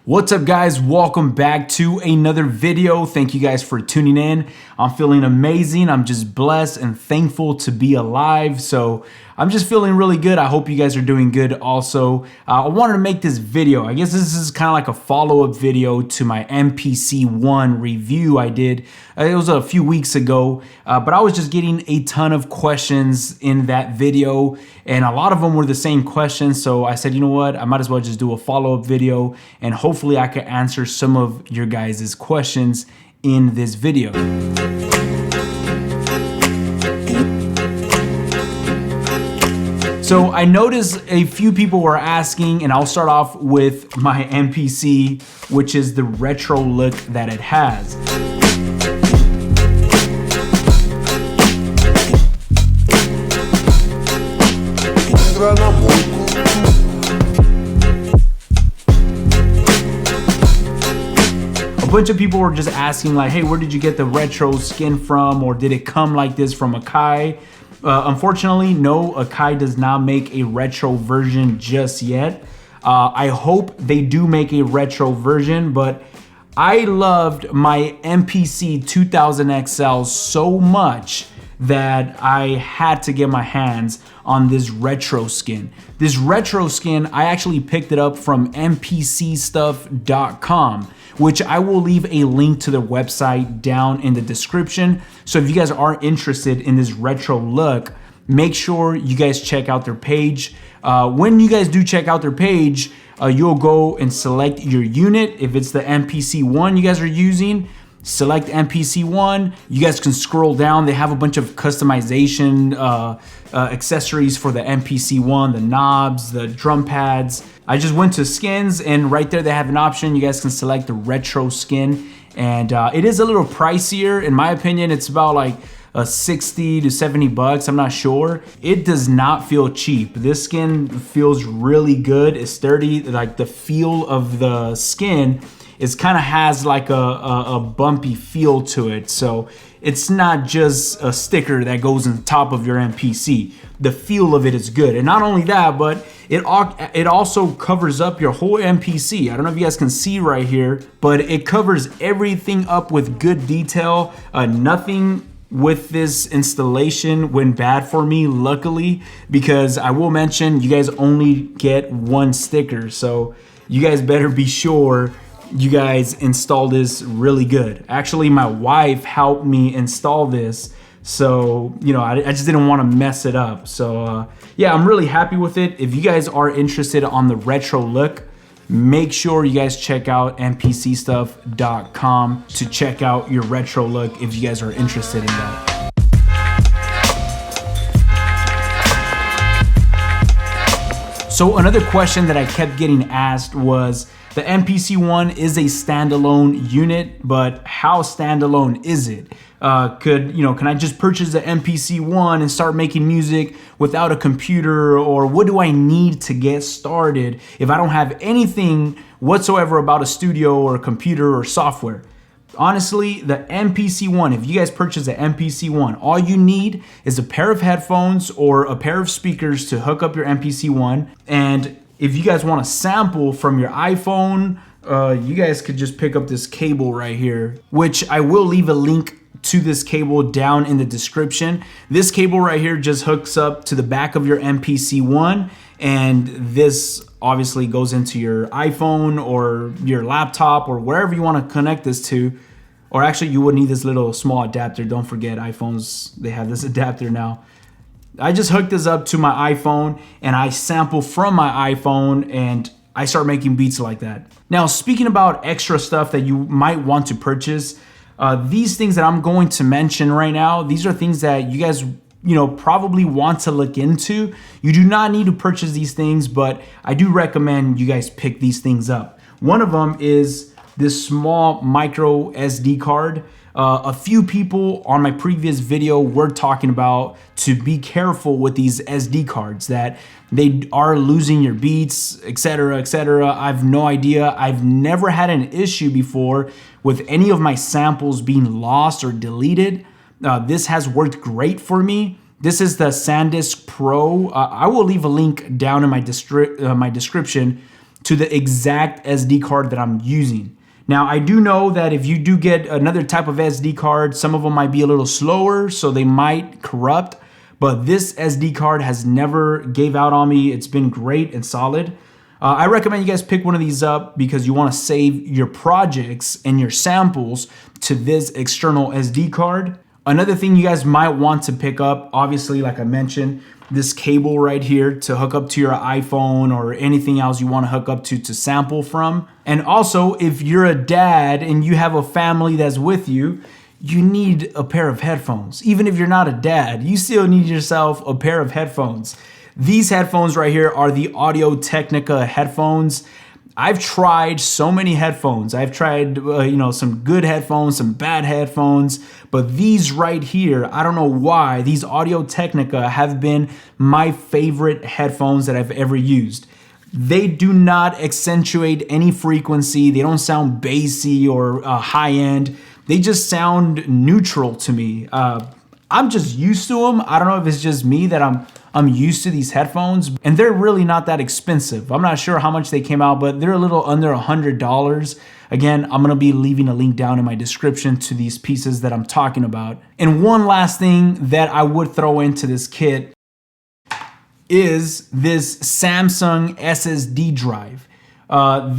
What's up, guys? Welcome back to another video. Thank you guys for tuning in. I'm feeling amazing. I'm just blessed and thankful to be alive. So I'm just feeling really good. I hope you guys are doing good also. I wanted to make this video. I guess this is kind of like a follow-up video to my MPC One review I did. It was a few weeks ago, but I was just getting a ton of questions in that video, and a lot of them were the same questions. So I said, you know what? I might as well just do a follow-up video, and hopefully I can answer some of your guys' questions in this video. So I noticed a few people were asking, and I'll start off with my MPC, which is the retro look that it has. A bunch of people were just asking like, hey, where did you get the retro skin from? Or did it come like this from AKAI? Unfortunately, no, AKAI does not make a retro version just yet. I hope they do make a retro version, but I loved my MPC 2000 XL so much that I had to get my hands on this retro skin. This retro skin, I actually picked it up from mpcstuff.com, which I will leave a link to their website down in the description. So if you guys are interested in this retro look, make sure you guys check out their page. When you guys do check out their page, you'll go and select your unit. If it's the MPC One you guys are using, select MPC One. You guys can scroll down. They have a bunch of customization accessories for the MPC One, the knobs, the drum pads. I just went to skins, and right there they have an option. You guys can select the retro skin, and it is a little pricier. In my opinion, it's about like 60 to 70 bucks. I'm not sure. It does not feel cheap. This skin feels really good. It's sturdy. Like the feel of the skin is kind of has like a bumpy feel to it. So it's not just a sticker that goes on top of your MPC. The feel of it is good. And not only that, but it also covers up your whole MPC. I don't know if you guys can see right here, but it covers everything up with good detail. Nothing with this installation went bad for me, luckily, because I will mention you guys only get one sticker. So you guys better be sure you guys install this really good. Actually, my wife helped me install this, so you know, I just didn't want to mess it up. So yeah, I'm really happy with it. If you guys are interested on the retro look, make sure you guys check out mpcstuff.com to check out your retro look if you guys are interested in that. So another question that I kept getting asked was, the MPC One is a standalone unit, but how standalone is it? Can I just purchase the MPC One and start making music without a computer? Or what do I need to get started if I don't have anything whatsoever about a studio or a computer or software? Honestly, the MPC One, if you guys purchase the MPC One, all you need is a pair of headphones or a pair of speakers to hook up your MPC One. And if you guys want to sample from your iPhone, you guys could just pick up this cable right here, which I will leave a link to this cable down in the description. This cable right here just hooks up to the back of your MPC One, and this obviously goes into your iPhone or your laptop or wherever you want to connect this to. Or actually, you would need this little small adapter. Don't forget, iPhones, they have this adapter now. I just hooked this up to my iPhone, and I sample from my iPhone, and I start making beats like that. Now, speaking about extra stuff that you might want to purchase, these things that I'm going to mention right now, these are things that you guys probably want to look into. You do not need to purchase these things, but I do recommend you guys pick these things up. One of them is this small micro SD card. A few people on my previous video were talking about to be careful with these SD cards, that they are losing your beats, etc., etc. I've no idea. I've never had an issue before with any of my samples being lost or deleted. This has worked great for me. This is the SanDisk Pro. I will leave a link down in my description to the exact SD card that I'm using. Now, I do know that if you do get another type of SD card, some of them might be a little slower, so they might corrupt, but this SD card has never gave out on me. It's been great and solid. I recommend you guys pick one of these up because you want to save your projects and your samples to this external SD card. Another thing you guys might want to pick up, obviously, like I mentioned, this cable right here to hook up to your iPhone or anything else you want to hook up to sample from. And also, if you're a dad and you have a family that's with you, you need a pair of headphones. Even if you're not a dad, you still need yourself a pair of headphones. These headphones right here are the Audio-Technica headphones. I've tried so many headphones. I've tried, some good headphones, some bad headphones, but these right here, I don't know why, these Audio-Technica have been my favorite headphones that I've ever used. They do not accentuate any frequency. They don't sound bassy or high end. They just sound neutral to me. I'm just used to them. I don't know if it's just me that I'm used to these headphones, and they're really not that expensive. I'm not sure how much they came out, but they're a little under $100. Again, I'm gonna be leaving a link down in my description to these pieces that I'm talking about. And one last thing that I would throw into this kit is this Samsung SSD drive.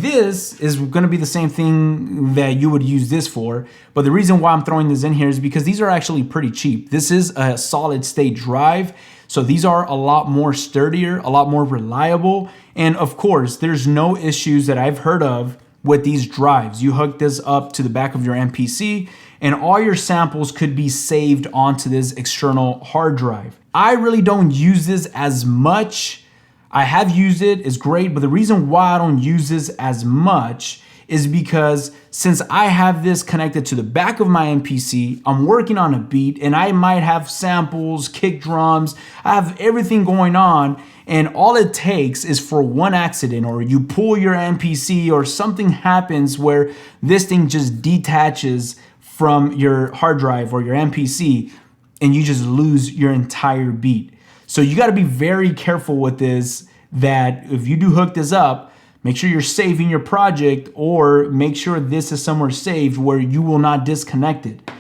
This is going to be the same thing that you would use this for, but the reason why I'm throwing this in here is because these are actually pretty cheap. This is a solid state drive, so these are a lot more sturdier, a lot more reliable, and of course, there's no issues that I've heard of with these drives. You hook this up to the back of your MPC, and all your samples could be saved onto this external hard drive. I really don't use this as much. I have used it, it's great, but the reason why I don't use this as much is because since I have this connected to the back of my MPC, I'm working on a beat and I might have samples, kick drums, I have everything going on, and all it takes is for one accident or you pull your MPC or something happens where this thing just detaches from your hard drive or your MPC and you just lose your entire beat. So you got to be very careful with this, that if you do hook this up, make sure you're saving your project or make sure this is somewhere saved where you will not disconnect it.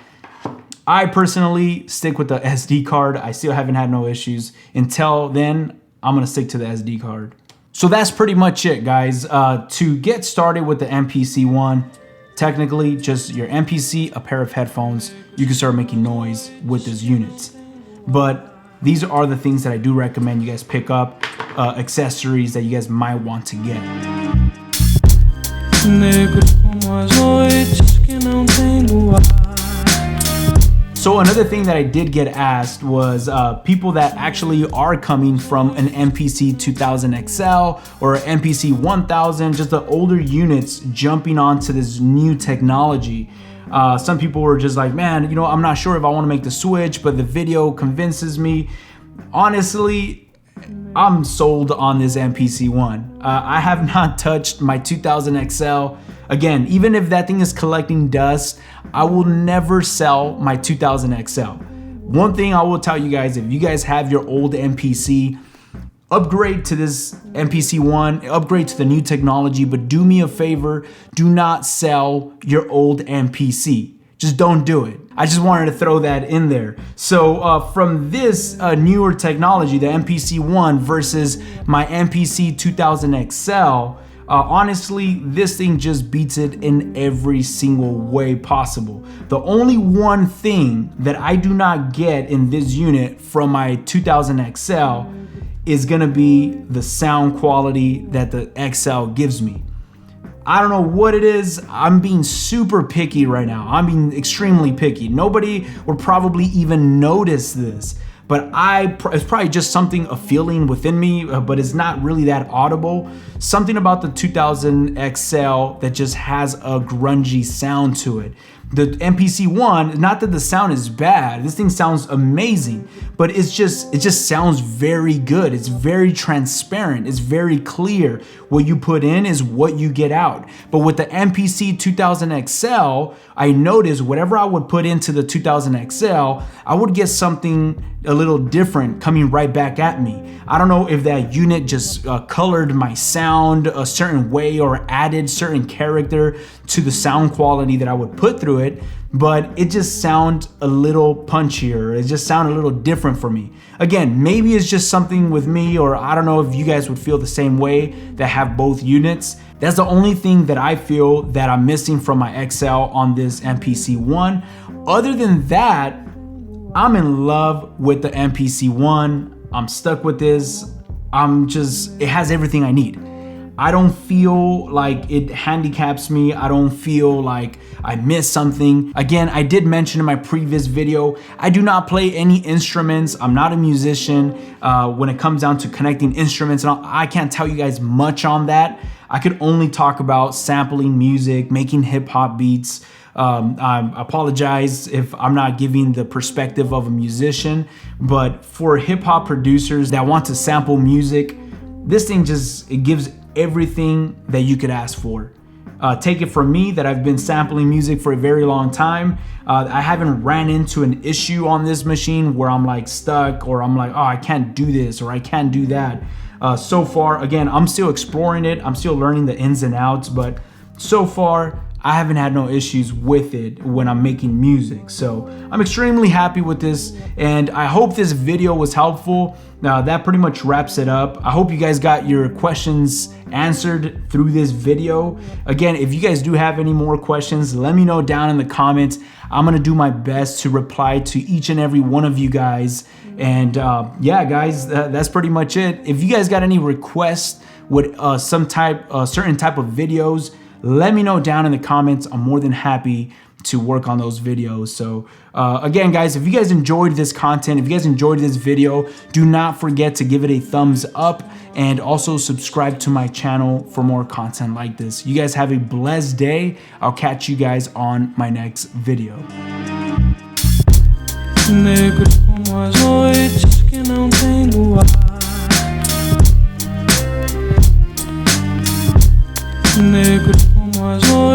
I personally stick with the SD card. I still haven't had no issues. Until then, I'm gonna stick to the SD card. So that's pretty much it, guys. To get started with the MPC One, technically just your MPC, a pair of headphones, you can start making noise with this unit. But these are the things that I do recommend you guys pick up, accessories that you guys might want to get. So another thing that I did get asked was people that actually are coming from an MPC 2000 XL or MPC 1000, just the older units jumping onto this new technology. Some people were just like, man, I'm not sure if I want to make the switch, but the video convinces me. Honestly, I'm sold on this MPC One. I have not touched my 2000 XL. Again, even if that thing is collecting dust, I will never sell my 2000 XL. One thing I will tell you guys, if you guys have your old MPC, upgrade to this MPC One, upgrade to the new technology, but do me a favor, do not sell your old MPC. Just don't do it. I just wanted to throw that in there. So from this newer technology, the MPC One versus my MPC 2000 XL, honestly, this thing just beats it in every single way possible. The only one thing that I do not get in this unit from my 2000 XL is gonna be the sound quality that the XL gives me. I don't know what it is. I'm being super picky right now. I'm being extremely picky. Nobody would probably even notice this, but it's probably just something, a feeling within me, but it's not really that audible. Something about the 2000 XL that just has a grungy sound to it. The MPC One, not that the sound is bad, this thing sounds amazing, but it just sounds very good. It's very transparent, it's very clear. What you put in is what you get out. But with the MPC 2000 XL, I noticed whatever I would put into the 2000 XL, I would get something a little different coming right back at me. I don't know if that unit just colored my sound a certain way or added certain character to the sound quality that I would put through it, but it just sounded a little punchier. It just sounded a little different for me. Again, maybe it's just something with me, or I don't know if you guys would feel the same way that have both units. That's the only thing that I feel that I'm missing from my XL on this MPC One. Other than that, I'm in love with the MPC One. I'm stuck with this. It has everything I need. I don't feel like it handicaps me. I don't feel like I missed something. Again, I did mention in my previous video, I do not play any instruments. I'm not a musician. When it comes down to connecting instruments, I can't tell you guys much on that. I could only talk about sampling music, making hip hop beats. I apologize if I'm not giving the perspective of a musician, but for hip hop producers that want to sample music, this thing it gives everything that you could ask for. Take it from me that I've been sampling music for a very long time. I haven't ran into an issue on this machine where I'm like stuck, or I'm like, oh, I can't do this, or I can't do that. So far, again, I'm still exploring it. I'm still learning the ins and outs, but so far, I haven't had no issues with it when I'm making music. So I'm extremely happy with this, and I hope this video was helpful. Now that pretty much wraps it up. I hope you guys got your questions answered through this video. Again, if you guys do have any more questions, let me know down in the comments. I'm gonna do my best to reply to each and every one of you guys. And yeah, guys, that's pretty much it. If you guys got any requests with certain type of videos, let me know down in the comments. I'm more than happy to work on those videos. So again, guys, if you guys enjoyed this content, if you guys enjoyed this video, do not forget to give it a thumbs up and also subscribe to my channel for more content like this. You guys have a blessed day. I'll catch you guys on my next video. Negro como as noites que não tem luar. Negro como as noites.